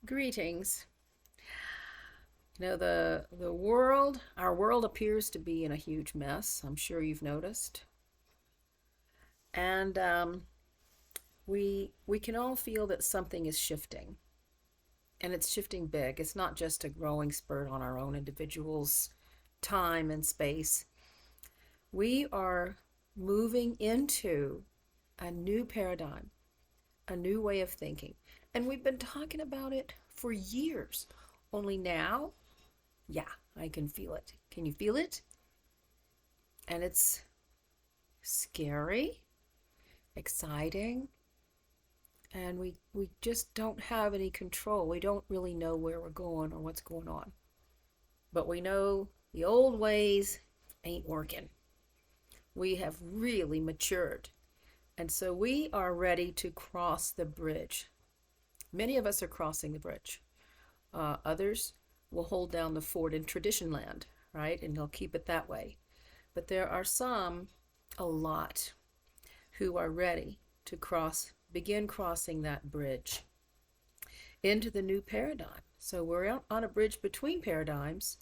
Greetings. Our world appears to be in a huge mess. I'm sure you've noticed. And we can all feel that something is shifting. And it's shifting big. It's not just a growing spurt on our own individuals' time and space. We are moving into a new paradigm, a new way of thinking. And we've been talking about it for years. Only now, yeah, I can feel it. Can you feel it? And it's scary, exciting, and we just don't have any control. We don't really know where we're going or what's going on. But we know the old ways ain't working. We have really matured. And so we are ready to cross the bridge. Many of us are crossing the bridge. Others will hold down the fort in tradition land, right? And they'll keep it that way. But there are some, a lot, who are ready to begin crossing that bridge into the new paradigm. So we're on a bridge between paradigms,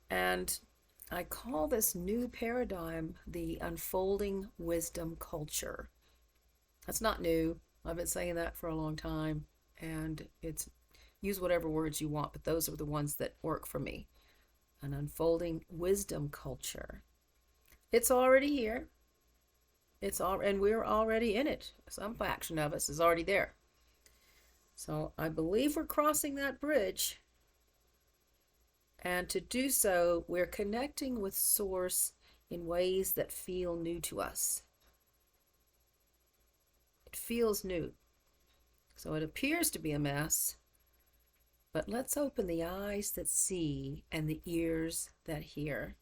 and I call this new paradigm the unfolding wisdom culture. That's not new. I've been saying that for a long time, and it's use whatever words you want, but those are the ones that work for me. An unfolding wisdom culture. It's already here. And we're already in it. Some fraction of us is already there. So I believe we're crossing that bridge. And to do so, we're connecting with Source in ways that feel new to us. It feels new. So it appears to be a mess, but let's open the eyes that see and the ears that hear.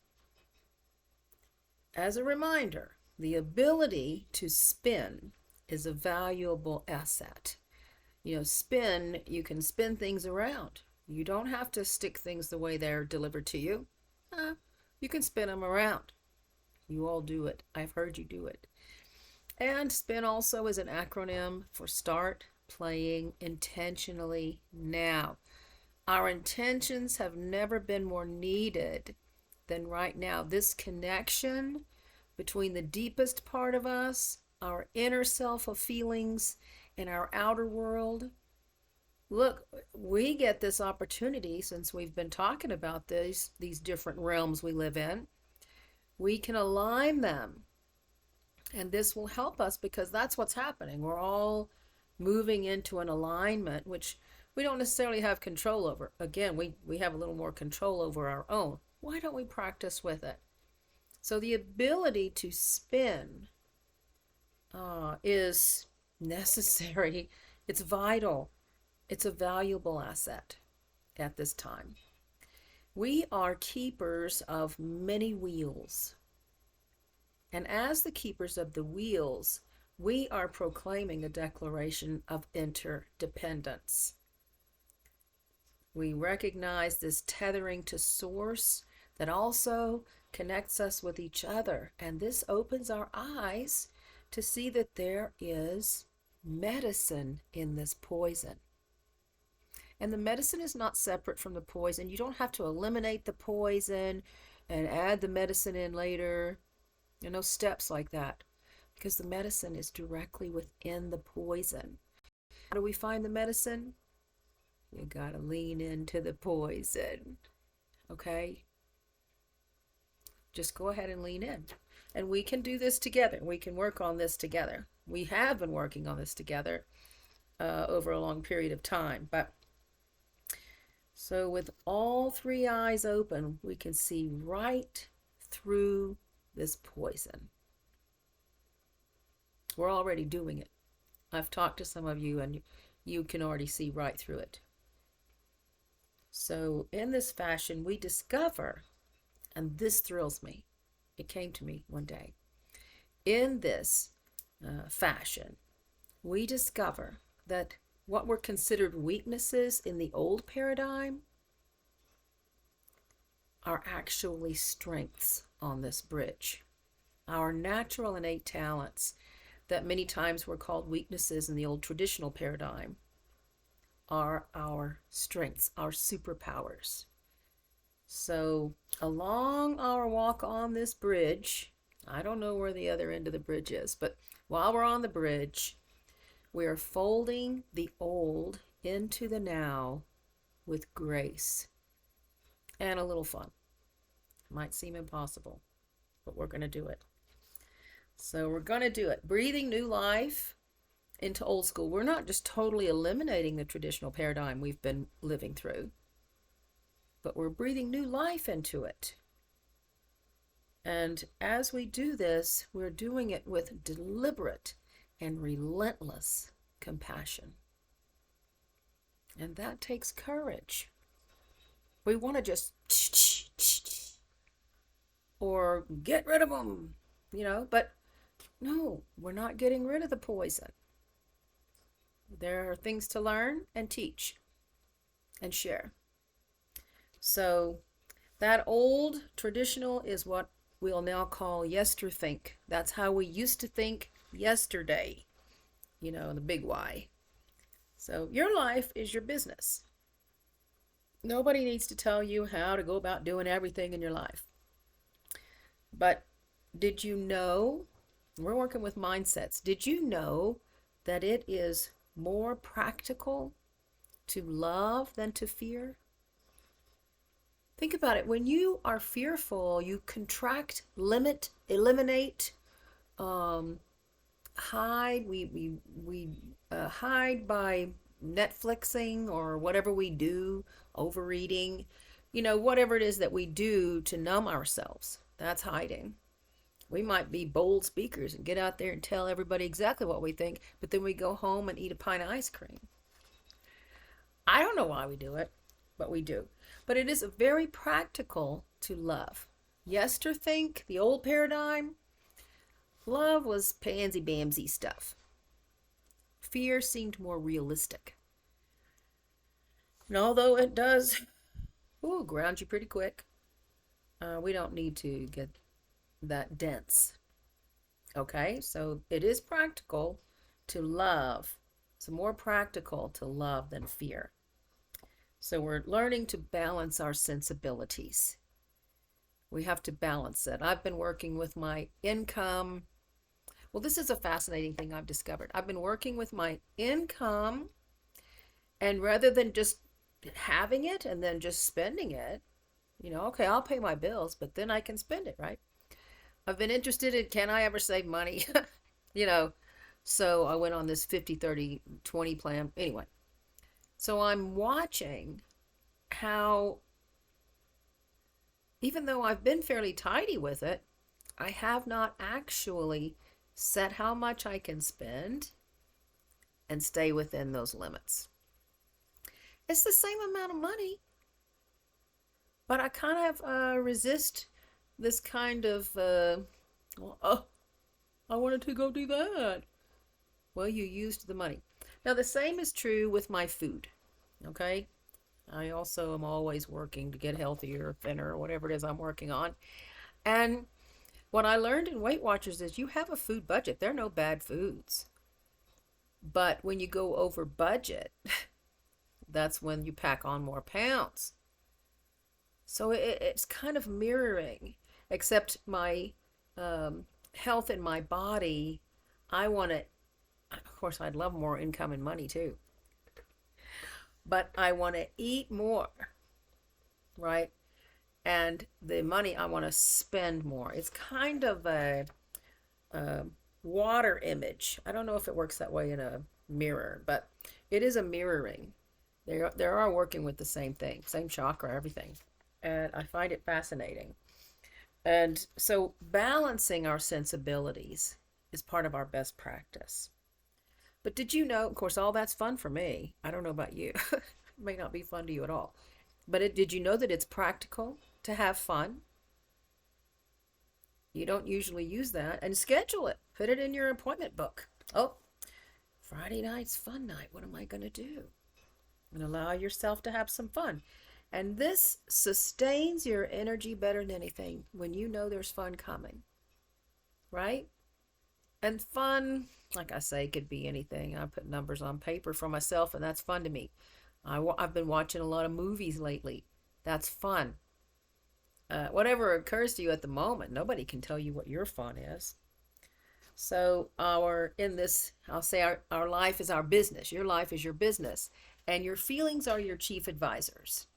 As a reminder, the ability to spin is a valuable asset. You can spin things around. You don't have to stick things the way they're delivered to you. You can spin them around. You all do it. I've heard you do it. And SPIN also is an acronym for Start Playing Intentionally Now. Our intentions have never been more needed than right now. This connection between the deepest part of us, our inner self of feelings, and our outer world. Look, we get this opportunity since we've been talking about these different realms we live in. We can align them. And this will help us because that's what's happening. We're all moving into an alignment, which we don't necessarily have control over. Again, we have a little more control over our own. Why don't we practice with it? So the ability to spin is necessary. It's vital. It's a valuable asset at this time. We are keepers of many wheels. And as the keepers of the wheels, we are proclaiming a declaration of interdependence. We recognize this tethering to Source that also connects us with each other. And this opens our eyes to see that there is medicine in this poison. And the medicine is not separate from the poison. You don't have to eliminate the poison and add the medicine in later. There are no steps like that because the medicine is directly within the poison. How do we find the medicine? You gotta lean into the poison. Okay? Just go ahead and lean in. And we can do this together. We can work on this together. We have been working on this together over a long period of time. So with all three eyes open, we can see right through this poison. We're already doing it. I've talked to some of you and you can already see right through it. So in this fashion, we discover, and this thrills me, it came to me one day, in this fashion, we discover that what were considered weaknesses in the old paradigm are actually strengths on this bridge. Our natural innate talents that many times were called weaknesses in the old traditional paradigm are our strengths, our superpowers. So, along our walk on this bridge, I don't know where the other end of the bridge is, but while we're on the bridge, we are folding the old into the now with grace and a little fun. Might seem impossible, but we're going to do it. So we're going to do it. Breathing new life into old school. We're not just totally eliminating the traditional paradigm we've been living through, but we're breathing new life into it. And as we do this, we're doing it with deliberate and relentless compassion. And that takes courage. We want to just or get rid of them, but no, we're not getting rid of the poison. There are things to learn and teach and share. So that old traditional is what we'll now call yesterthink. That's how we used to think yesterday, the big Y. So your life is your business. Nobody needs to tell you how to go about doing everything in your life. But did you know, we're working with mindsets, did you know that it is more practical to love than to fear? Think about it. When you are fearful, you contract, limit, eliminate, hide. We hide by Netflixing or whatever we do, overeating, whatever it is that we do to numb ourselves. That's hiding. We might be bold speakers and get out there and tell everybody exactly what we think, but then we go home and eat a pint of ice cream. I don't know why we do it, but we do. But it is very practical to love. Yesterthink, the old paradigm, love was pansy-bamsy stuff. Fear seemed more realistic. And although it does ground you pretty quick, we don't need to get that dense. Okay, so it is practical to love. It's more practical to love than fear. So we're learning to balance our sensibilities. We have to balance it. I've been working with my income. Well, this is a fascinating thing I've discovered. I've been working with my income, and rather than just having it and then just spending it, okay, I'll pay my bills, but then I can spend it, right? I've been interested in, can I ever save money? So I went on this 50-30-20 plan. Anyway, so I'm watching how, even though I've been fairly tidy with it, I have not actually set how much I can spend and stay within those limits. It's the same amount of money, but I kind of resist this kind of, I wanted to go do that. Well, you used the money. Now, the same is true with my food, okay? I also am always working to get healthier, thinner, whatever it is I'm working on. And what I learned in Weight Watchers is you have a food budget. There are no bad foods. But when you go over budget, that's when you pack on more pounds. So it's kind of mirroring, except my health in my body, I want to, of course, I'd love more income and money too. But I want to eat more, right? And the money, I want to spend more. It's kind of a water image. I don't know if it works that way in a mirror, but it is a mirroring. They are working with the same thing, same chakra, everything. And I find it fascinating. And so balancing our sensibilities is part of our best practice. But did you know, of course, all that's fun for me. I don't know about you. It may not be fun to you at all. But did you know that it's practical to have fun? You don't usually use that. And schedule it. Put it in your appointment book. Oh, Friday night's fun night. What am I going to do? And allow yourself to have some fun. And this sustains your energy better than anything when you know there's fun coming. Right? And fun, like I say, could be anything. I put numbers on paper for myself, and that's fun to me. I've been watching a lot of movies lately. That's fun. Whatever occurs to you at the moment, nobody can tell you what your fun is. So I'll say our life is our business. Your life is your business. And your feelings are your chief advisors.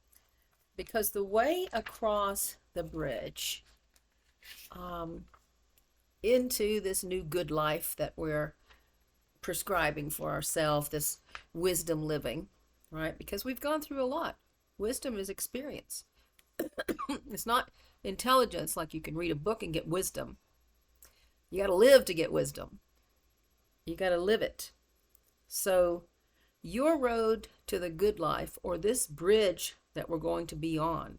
Because the way across the bridge um, into this new good life that we're prescribing for ourselves, this wisdom living, right? Because we've gone through a lot. Wisdom is experience. It's not intelligence like you can read a book and get wisdom. You got to live to get wisdom. You got to live it. So your road to the good life, or this bridge that we're going to be on,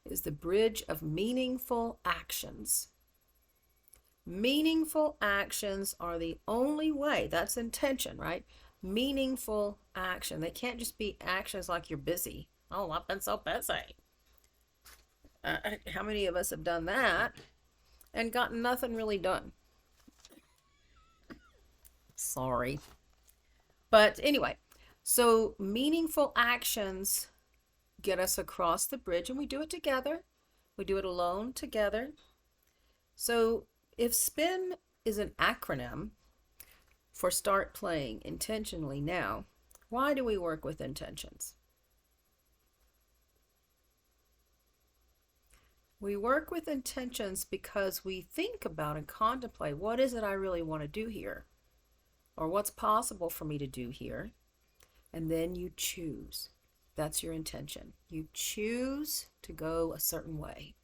is the bridge of meaningful actions. Meaningful actions are the only way. That's intention, right? Meaningful action. They can't just be actions like you're busy. Oh, I've been so busy. How many of us have done that and gotten nothing really done? Sorry. But anyway, so meaningful actions get us across the bridge, and we do it together. We do it alone together. So if SPIN is an acronym for Start Playing Intentionally Now, why do we work with intentions? We work with intentions because we think about and contemplate, what is it I really want to do here? Or what's possible for me to do here? And then you choose. That's your intention. You choose to go a certain way.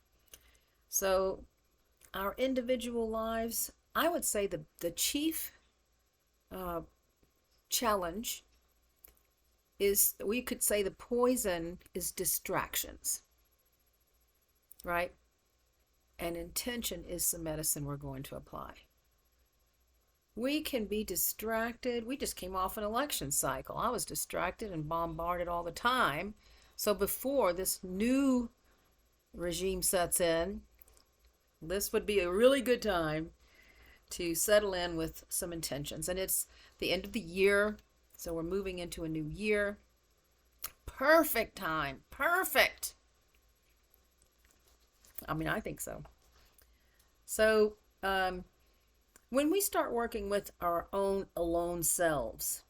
So our individual lives, I would say the chief challenge is, we could say the poison is distractions, right? And intention is the medicine we're going to apply. We can be distracted. We just came off an election cycle. I was distracted and bombarded all the time. So before this new regime sets in, this would be a really good time to settle in with some intentions. And it's the end of the year, so we're moving into a new year. Perfect time. Perfect. I mean, I think so. So, when we start working with our own alone selves,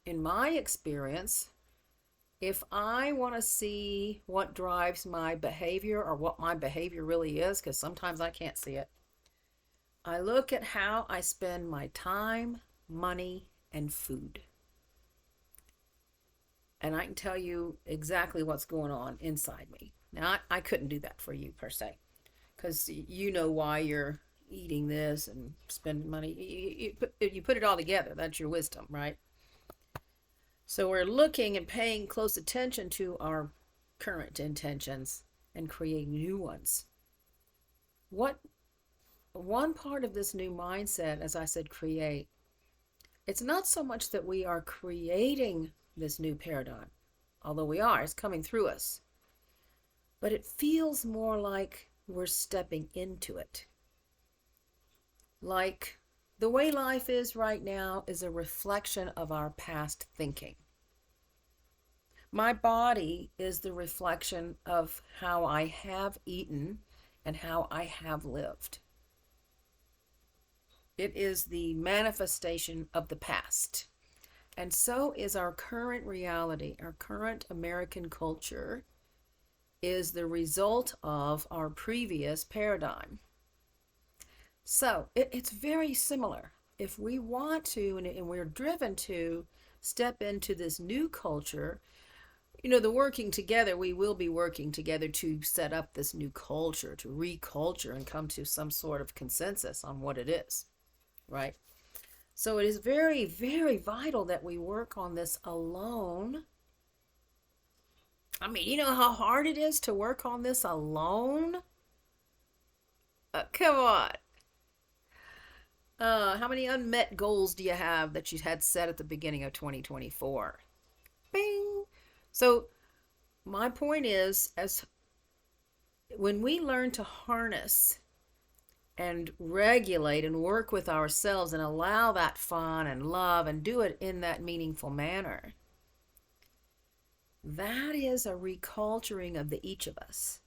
in my experience, if I want to see what drives my behavior or what my behavior really is, because sometimes I can't see it, I look at how I spend my time, money, and food. And I can tell you exactly what's going on inside me. Now, I couldn't do that for you per se, because you know why you're eating this and spending money. You put it all together. That's your wisdom, right? So we're looking and paying close attention to our current intentions and creating new ones. What one part of this new mindset, as I said, create, it's not so much that we are creating this new paradigm, although we are, it's coming through us, but it feels more like we're stepping into it. Like the way life is right now is a reflection of our past thinking. My body is the reflection of how I have eaten and how I have lived. It is the manifestation of the past. And so is our current reality. Our current American culture is the result of our previous paradigm. So it's very similar. If we want to, and we're driven to step into this new culture, the working together, we will be working together to set up this new culture, to reculture and come to some sort of consensus on what it is, right? So it is very, very vital that we work on this alone. I mean, you know how hard it is to work on this alone? Come on. How many unmet goals do you have that you had set at the beginning of 2024? Bing! So my point is, as when we learn to harness and regulate and work with ourselves and allow that fun and love and do it in that meaningful manner, That is a reculturing of the each of us.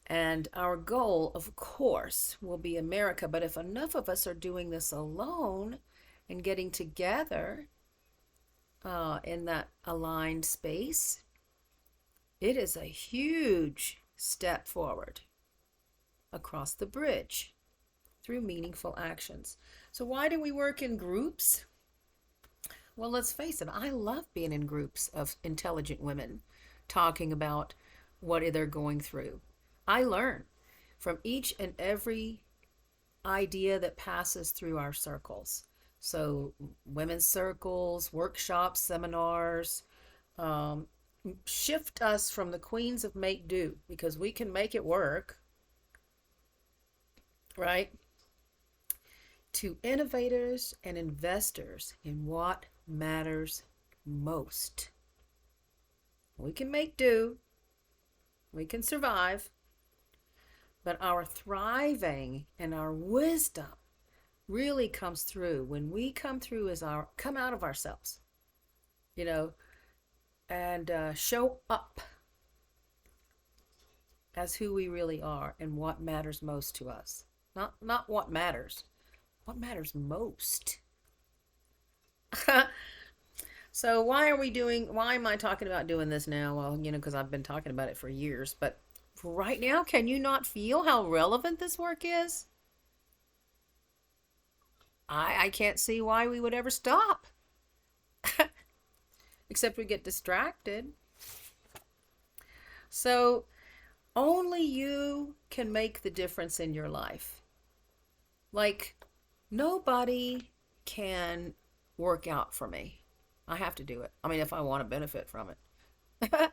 And our goal, of course, will be America. But if enough of us are doing this alone and getting together in that aligned space, it is a huge step forward across the bridge through meaningful actions. So why do we work in groups? Well, let's face it, I love being in groups of intelligent women talking about what they're going through. I learn from each and every idea that passes through our circles. So, women's circles, workshops, seminars, um, shift us from the queens of make do because we can make it work, right? To innovators and investors in what matters most. We can make do, we can survive, but our thriving and our wisdom really comes through when we come out of ourselves, you know, and show up as who we really are and what matters most to us. Not what matters most. So why am I talking about doing this now? Well, because I've been talking about it for years, but right now, can you not feel how relevant this work is? I can't see why we would ever stop. Except we get distracted. So only you can make the difference in your life. Like, nobody can work out for me. I have to do it. I mean, if I want to benefit from it.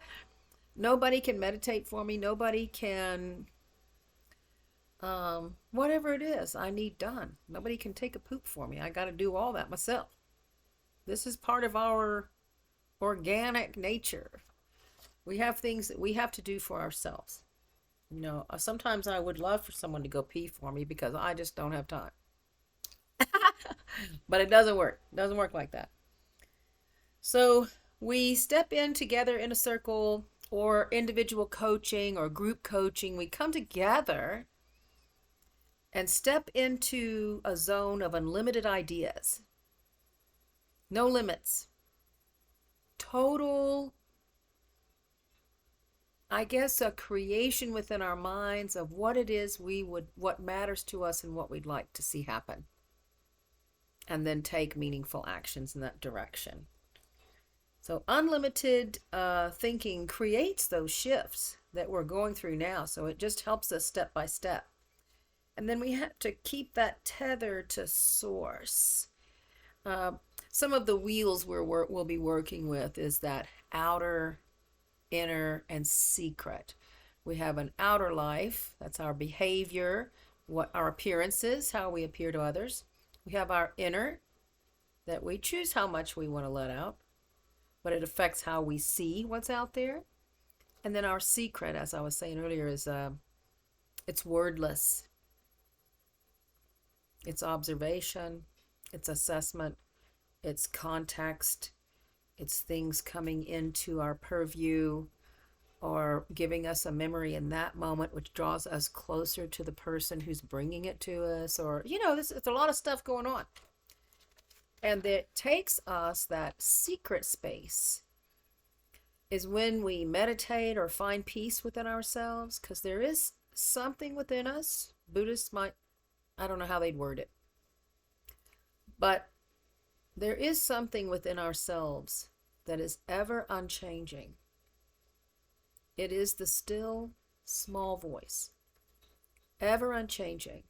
Nobody can meditate for me. Nobody can, whatever it is I need done. Nobody can take a poop for me. I got to do all that myself. This is part of our organic nature. We have things that we have to do for ourselves. Sometimes I would love for someone to go pee for me because I just don't have time. But it doesn't work. It doesn't work like that. So we step in together in a circle or individual coaching or group coaching. We come together and step into a zone of unlimited ideas. No limits. Total, I guess, a creation within our minds of what it is what matters to us and what we'd like to see happen. And then take meaningful actions in that direction. So unlimited thinking creates those shifts that we're going through now. So it just helps us step by step. And then we have to keep that tether to source. Some of the wheels we'll be working with is that outer, inner, and secret. We have an outer life. That's our behavior, what our appearance is, how we appear to others. We have our inner, that we choose how much we want to let out, but it affects how we see what's out there. And then our secret, as I was saying earlier, is it's wordless. It's observation, it's assessment, it's context, it's things coming into our purview or giving us a memory in that moment, which draws us closer to the person who's bringing it to us. Or, it's a lot of stuff going on. And it takes us, that secret space is when we meditate or find peace within ourselves, because there is something within us. Buddhists might, I don't know how they'd word it, but there is something within ourselves that is ever unchanging. It is the still, small voice, ever unchanging.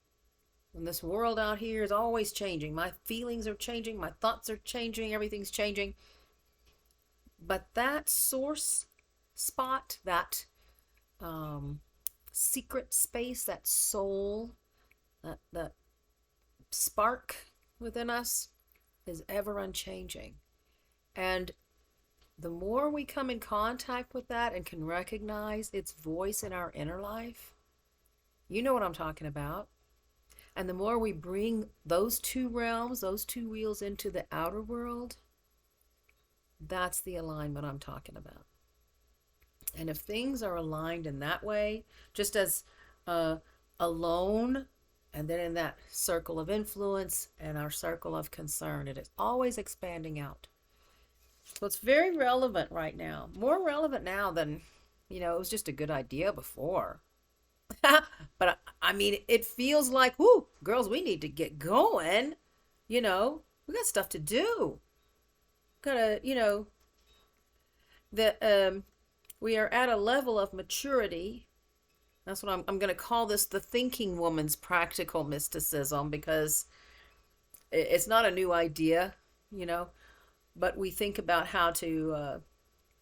And this world out here is always changing. My feelings are changing, my thoughts are changing, everything's changing. But that source spot, that secret space, that soul, that spark within us is ever unchanging. And the more we come in contact with that and can recognize its voice in our inner life, you know what I'm talking about. And the more we bring those two realms, those two wheels into the outer world, that's the alignment I'm talking about. And if things are aligned in that way, just as uh, alone, and then in that circle of influence and our circle of concern, it is always expanding out. So it's very relevant right now, more relevant now than, it was just a good idea before. But I mean, it feels like, whoo, girls, we need to get going. We got stuff to do. Gotta, that we are at a level of maturity. That's what I'm going to call this, the thinking woman's practical mysticism, because it's not a new idea, you know, but we think about how to,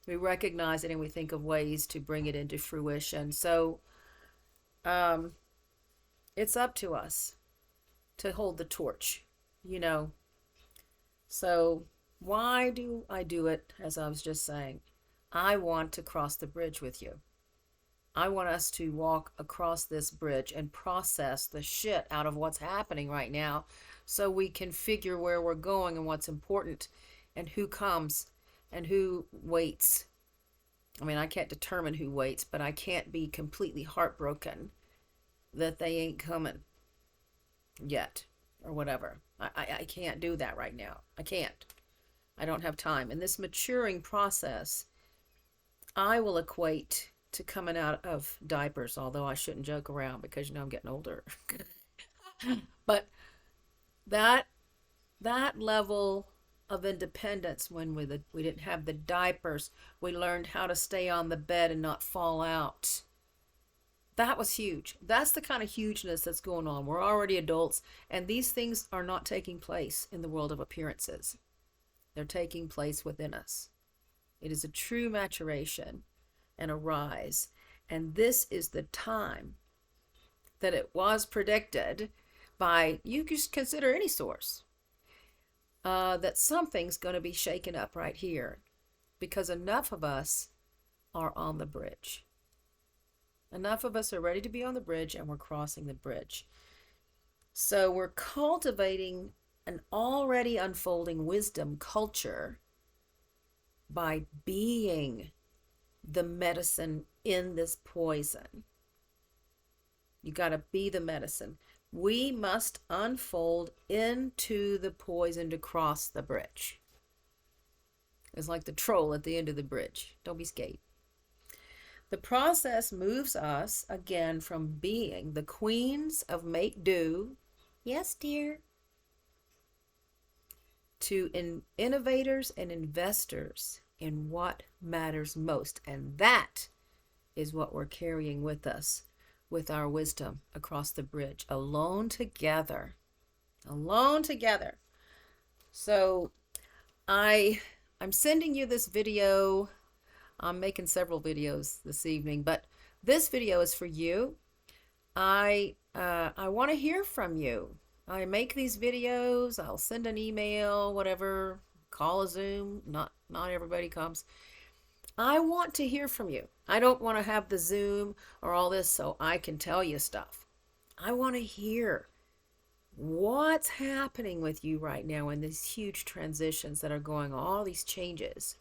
we recognize it and we think of ways to bring it into fruition. So um, it's up to us to hold the torch, you know. So why do I do it? As I was just saying, I want to cross the bridge with you. I want us to walk across this bridge and process the shit out of what's happening right now so we can figure where we're going and what's important and who comes and who waits. I mean, I can't determine who waits, but I can't be completely heartbroken that they ain't coming yet or whatever. I can't do that right now. I can't. I don't have time. In this maturing process, I will equate to coming out of diapers, although I shouldn't joke around because I'm getting older. But that that level of independence, when we didn't have the diapers, we learned how to stay on the bed and not fall out. That was huge. That's the kind of hugeness that's going on. We're already adults, and these things are not taking place in the world of appearances. They're taking place within us. It is a true maturation and a rise. And this is the time that it was predicted by, you just consider any source, that something's going to be shaken up right here because enough of us are on the bridge. Enough of us are ready to be on the bridge, and we're crossing the bridge. So we're cultivating an already unfolding wisdom culture by being the medicine in this poison. You got to be the medicine. We must unfold into the poison to cross the bridge. It's like the troll at the end of the bridge. Don't be scared. The process moves us again from being the queens of make do, yes, dear, to innovators and investors in what matters most. And that is what we're carrying with us with our wisdom across the bridge, alone together. Alone together. So I'm sending you this video. I'm making several videos this evening, but this video is for you. I want to hear from you. I make these videos. I'll send an email, whatever, call a Zoom. Not everybody comes. I want to hear from you. I don't want to have the Zoom or all this so I can tell you stuff. I want to hear what's happening with you right now in these huge transitions that are going on, all these changes.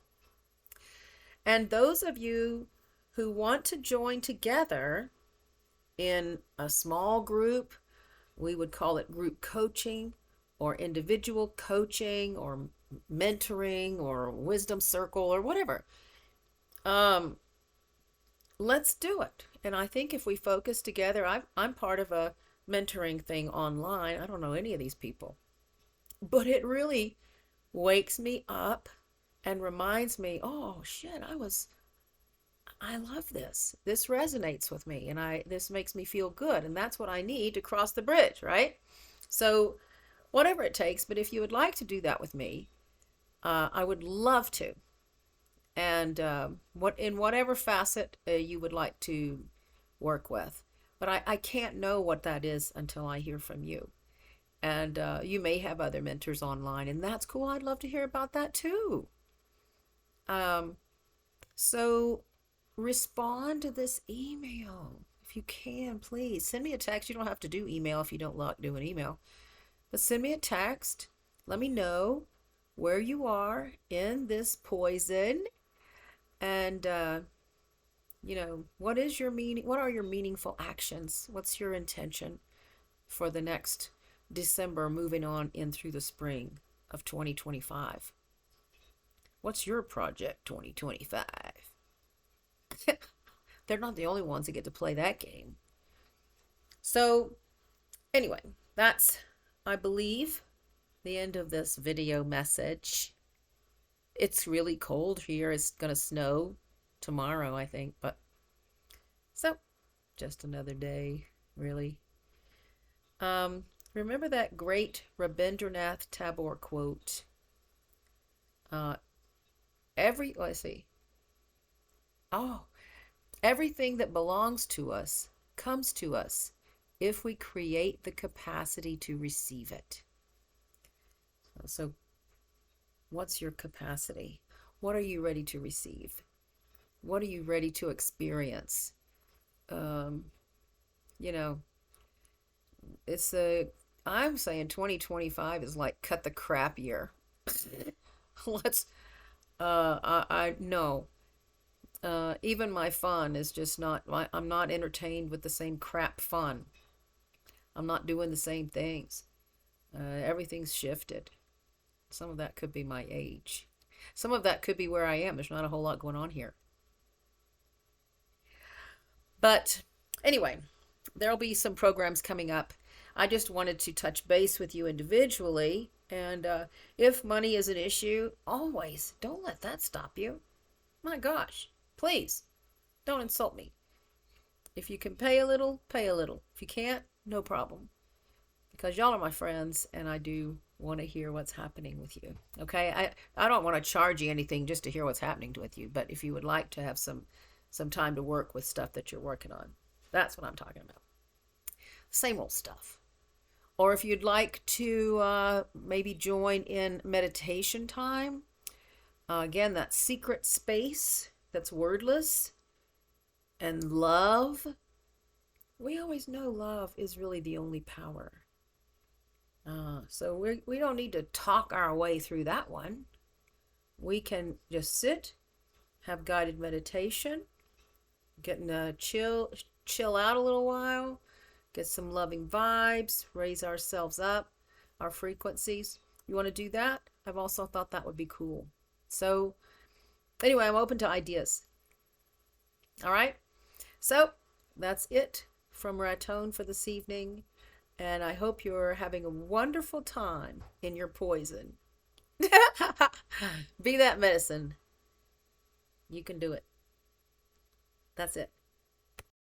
And those of you who want to join together in a small group, we would call it group coaching or individual coaching or mentoring or wisdom circle or whatever. Let's do it. And I think if we focus together, I'm part of a mentoring thing online. I don't know any of these people, but it really wakes me up and reminds me, oh shit, I love this. This resonates with me, and this makes me feel good, and that's what I need to cross the bridge, right? So whatever it takes, but if you would like to do that with me, I would love to. And in whatever facet you would like to work with. But I can't know what that is until I hear from you. And you may have other mentors online, and that's cool. I'd love to hear about that too. So respond to this email if you can, please. Send me a text. You don't have to do email if you don't like doing email. But send me a text. Let me know where you are in this poison. And what is your meaning? What are your meaningful actions? What's your intention for the next December, moving on in through the spring of 2025? What's your project 2025? They're not the only ones that get to play that game. So, anyway, that's, I believe, the end of this video message. It's really cold here. It's going to snow tomorrow, I think. But so, just another day, really. Remember that great Rabindranath Tagore quote? Let's see. Oh, everything that belongs to us comes to us if we create the capacity to receive it. So, what's your capacity? What are you ready to receive? What are you ready to experience? You know, I'm saying 2025 is like cut the crap year. Let's, I know. Even my fun is just not, I'm not entertained with the same crap fun. I'm not doing the same things. Everything's shifted. Some of that could be my age. Some of that could be where I am. There's not a whole lot going on here. But anyway, there'll be some programs coming up. I just wanted to touch base with you individually. And if money is an issue, always don't let that stop you. My gosh, please don't insult me. If you can pay a little, pay a little. If you can't, no problem. Because y'all are my friends and I do want to hear what's happening with you. Okay? I don't want to charge you anything just to hear what's happening with you, but if you would like to have some time to work with stuff that you're working on, that's what I'm talking about. Same old stuff. Or if you'd like to maybe join in meditation time, again, that secret space that's wordless, and love. We always know love is really the only power. So we don't need to talk our way through that one. We can just sit, have guided meditation, getting chill out a little while, get some loving vibes, raise ourselves up, our frequencies. You want to do that? I've also thought that would be cool. So anyway, I'm open to ideas. All right. So that's it from Raton for this evening. And I hope you're having a wonderful time in your poison. Be that medicine. You can do it. That's it.